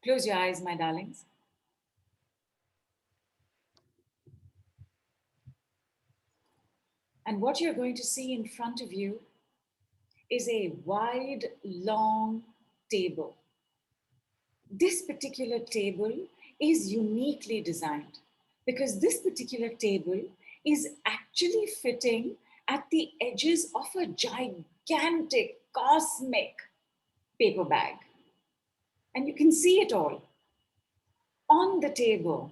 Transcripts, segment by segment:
Close your eyes, my darlings. And what you're going to see in front of you is a wide, long table. This particular table is uniquely designed because this particular table is actually fitting at the edges of a gigantic, cosmic paper bag. And you can see it all. On the table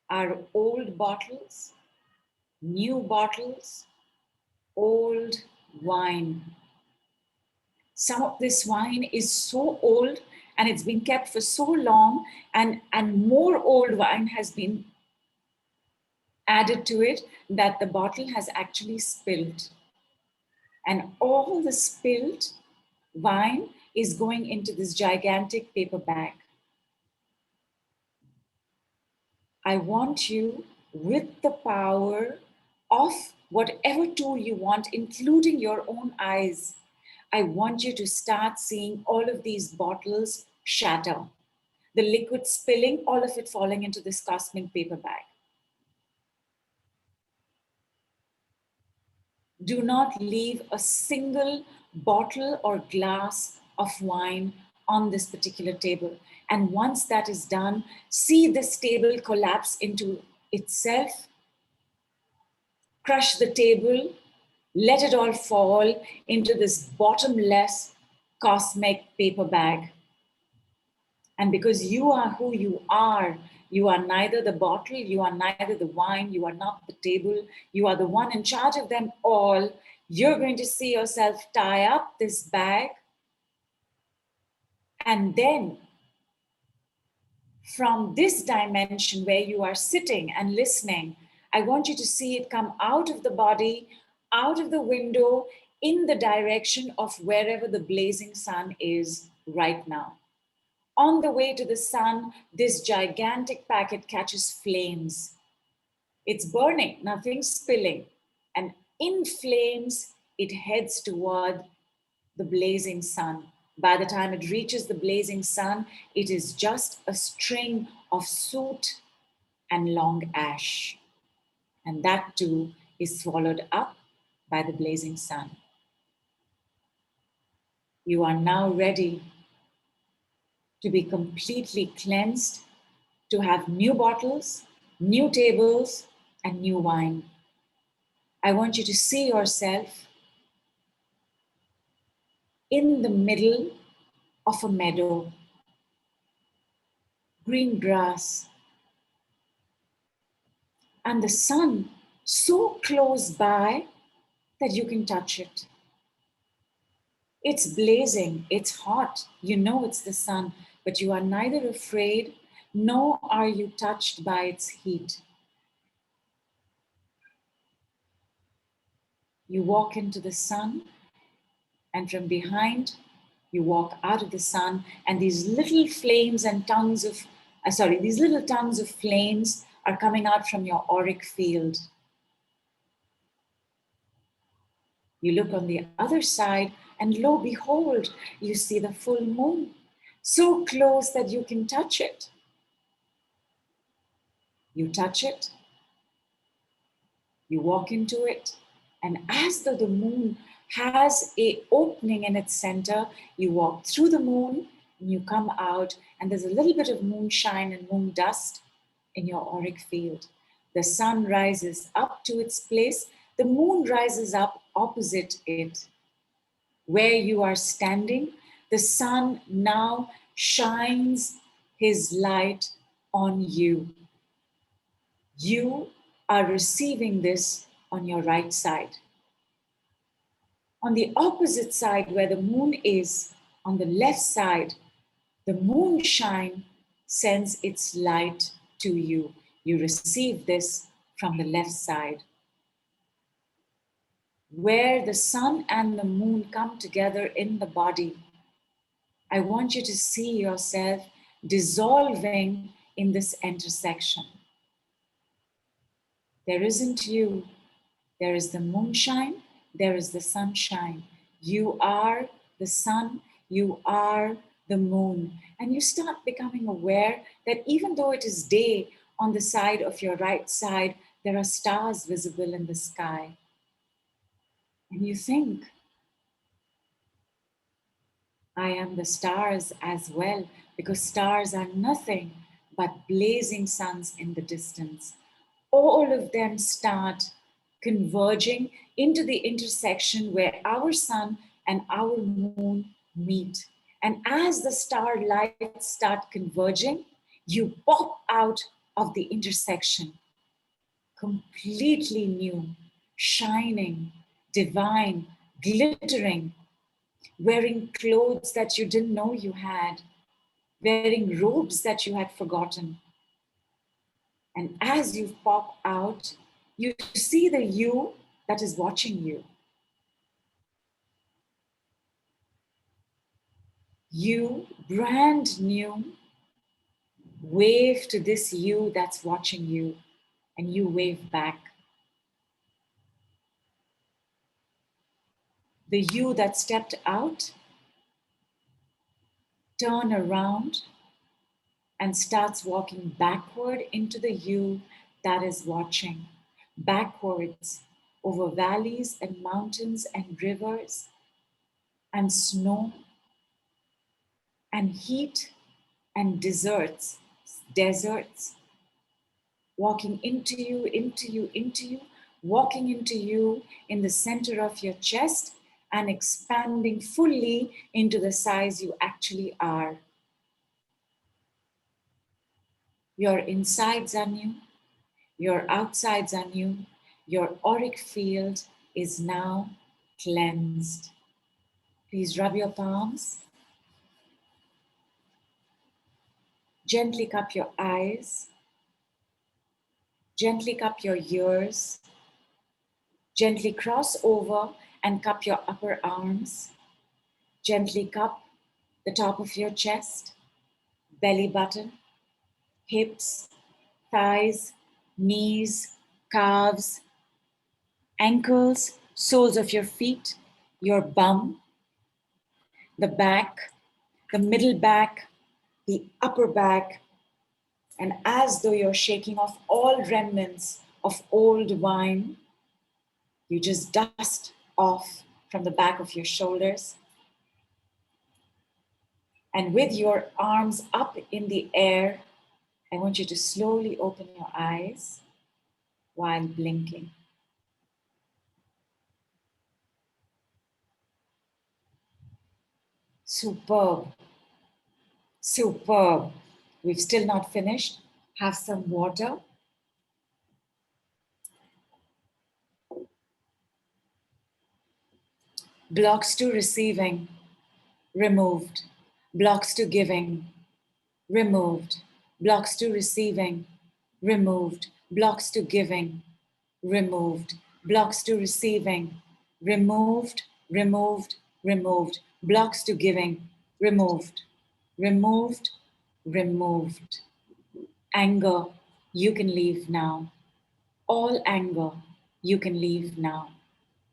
are old bottles, new bottles, old wine. Some of this wine is so old and it's been kept for so long, and more old wine has been added to it that the bottle has actually spilled. And all the spilled wine is going into this gigantic paper bag. I want you, with the power of whatever tool you want, including your own eyes, I want you to start seeing all of these bottles shatter. The liquid spilling, all of it falling into this cosmic paper bag. Do not leave a single bottle or glass of wine on this particular table. And once that is done, see this table collapse into itself, crush the table, let it all fall into this bottomless cosmic paper bag. And because you are who you are neither the bottle, you are neither the wine, you are not the table, you are the one in charge of them all. You're going to see yourself tie up this bag. And then from this dimension where you are sitting and listening, I want you to see it come out of the body, out of the window, in the direction of wherever the blazing sun is right now. On the way to the sun, this gigantic packet catches flames. It's burning, nothing's spilling. And in flames, it heads toward the blazing sun. By the time it reaches the blazing sun, it is just a string of soot and long ash. And that too is swallowed up by the blazing sun. You are now ready to be completely cleansed, to have new bottles, new tables, and new wine. I want you to see yourself in the middle of a meadow, green grass, and the sun so close by that you can touch it. It's blazing, it's hot, you know it's the sun, but you are neither afraid nor are you touched by its heat. You walk into the sun, and from behind, you walk out of the sun, and these little flames and tongues of, these little tongues of flames are coming out from your auric field. You look on the other side, and lo, behold, you see the full moon, so close that you can touch it. You touch it, you walk into it, and as though the moon has an opening in its center, you walk through the moon, and you come out, and there's a little bit of moonshine and moon dust in your auric field. The sun rises up to its place, the moon rises up opposite it. Where you are standing, the sun now shines his light on you. You are receiving this on your right side. On the opposite side, where the moon is, on the left side, the moonshine sends its light to you. You receive this from the left side. Where the sun and the moon come together in the body, I want you to see yourself dissolving in this intersection. There isn't you, there is the moonshine, there is the sunshine. You are the sun, you are the moon, and you start becoming aware that even though it is day on the side of your right side, there are stars visible in the sky. And you think, I am the stars as well, because stars are nothing but blazing suns in the distance. All of them start converging into the intersection where our sun and our moon meet. And as the star lights start converging, you pop out of the intersection, completely new, shining, divine, glittering, wearing clothes that you didn't know you had, wearing robes that you had forgotten. And as you pop out, you see the you that is watching you. You, brand new, wave to this you that's watching you, and you wave back. The you that stepped out, turn around and starts walking backward into the you that is watching, backwards over valleys and mountains and rivers and snow and heat and deserts, walking into you, into you, into you, walking into you in the center of your chest and expanding fully into the size you actually are. Your insides are new, your outsides are new, your auric field is now cleansed. Please rub your palms. Gently cup your eyes. Gently cup your ears. Gently cross over and cup your upper arms. Gently cup the top of your chest, belly button, hips, thighs, knees, calves, ankles, soles of your feet, your bum, the back, the middle back, the upper back, and as though you're shaking off all remnants of old wine, you just dust off from the back of your shoulders. And with your arms up in the air, I want you to slowly open your eyes while blinking. Superb. Superb. We've still not finished. Have some water. Blocks to receiving, removed. Blocks to giving, removed. Blocks to receiving, removed. Blocks to giving, removed. Blocks to receiving, removed, removed, removed. Blocks to giving, removed, removed, removed. Anger, you can leave now. All anger, you can leave now.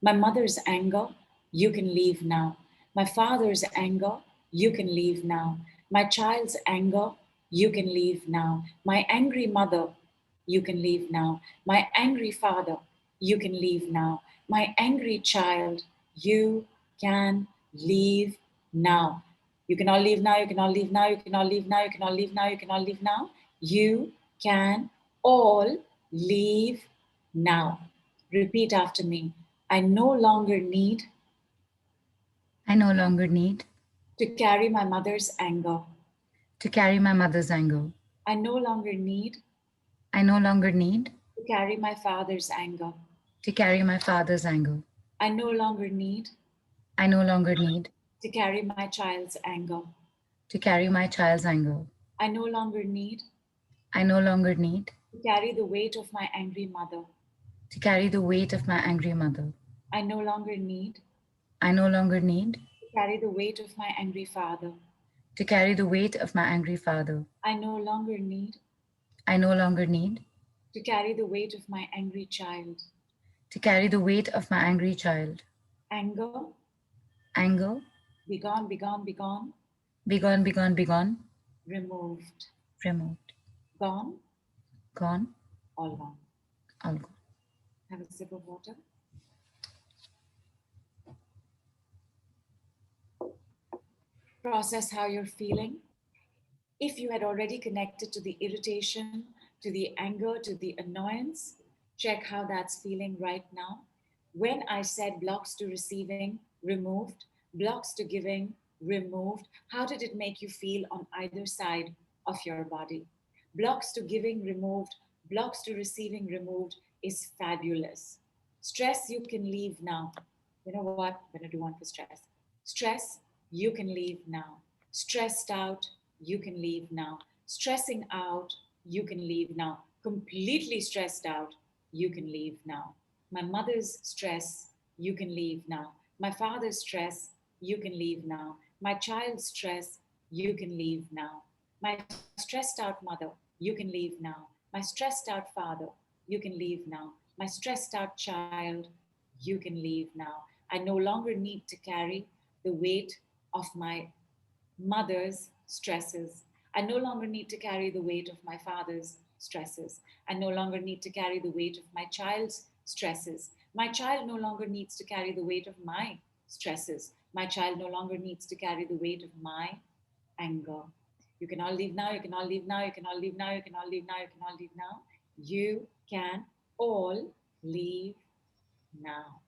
My mother's anger, you can leave now. My father's anger, you can leave now. My child's anger, you can leave now. My angry mother, you can leave now. My angry father, you can leave now. My angry child, you can leave now. You can all leave now, you can all leave now, you can all leave now, you can all leave now, you can all leave now. You can all leave now. Repeat after me. I no longer need I no longer need to carry my mother's anger. to carry my mother's anger. I no longer need I no longer need to carry my father's anger. to carry my father's anger. I no longer need I no longer need to carry my child's anger. to carry my child's anger. I no longer need I no longer need to carry the weight of my angry mother. to carry the weight of my angry mother. I no longer need I no longer need to carry the weight of my angry father. to carry the weight of my angry father. I no longer need I no longer need to carry the weight of my angry child. to carry the weight of my angry child. Anger, Anger, be gone, be gone, be gone. Be gone, be gone, be gone. Removed. Removed. Gone. Gone. All gone. All gone. Have a sip of water. Process how you're feeling. If you had already connected to the irritation, to the anger, to the annoyance, check how that's feeling right now. When I said blocks to receiving, removed, blocks to giving, removed, how did it make you feel on either side of your body? Blocks to giving, removed, blocks to receiving, removed is fabulous. Stress, you can leave now. You know what? I'm going to do one for stress. Stress, you can leave now. Stressed out, you can leave now. Stressing out, you can leave now. Completely stressed out, you can leave now. My mother's stress, you can leave now. My father's stress, you can leave now. My child's stress, you can leave now. My stressed out mother, you can leave now. My stressed out father, you can leave now. My stressed out child, you can leave now. I no longer need to carry the weight of my mother's stresses. I no longer need to carry the weight of my father's stresses. I no longer need to carry the weight of my child's stresses. My child no longer needs to carry the weight of my stresses. My child no longer needs to carry the weight of my anger. You can all leave now, you can all leave now, you can all leave now, you can all leave now, you can all leave now. You can all leave now.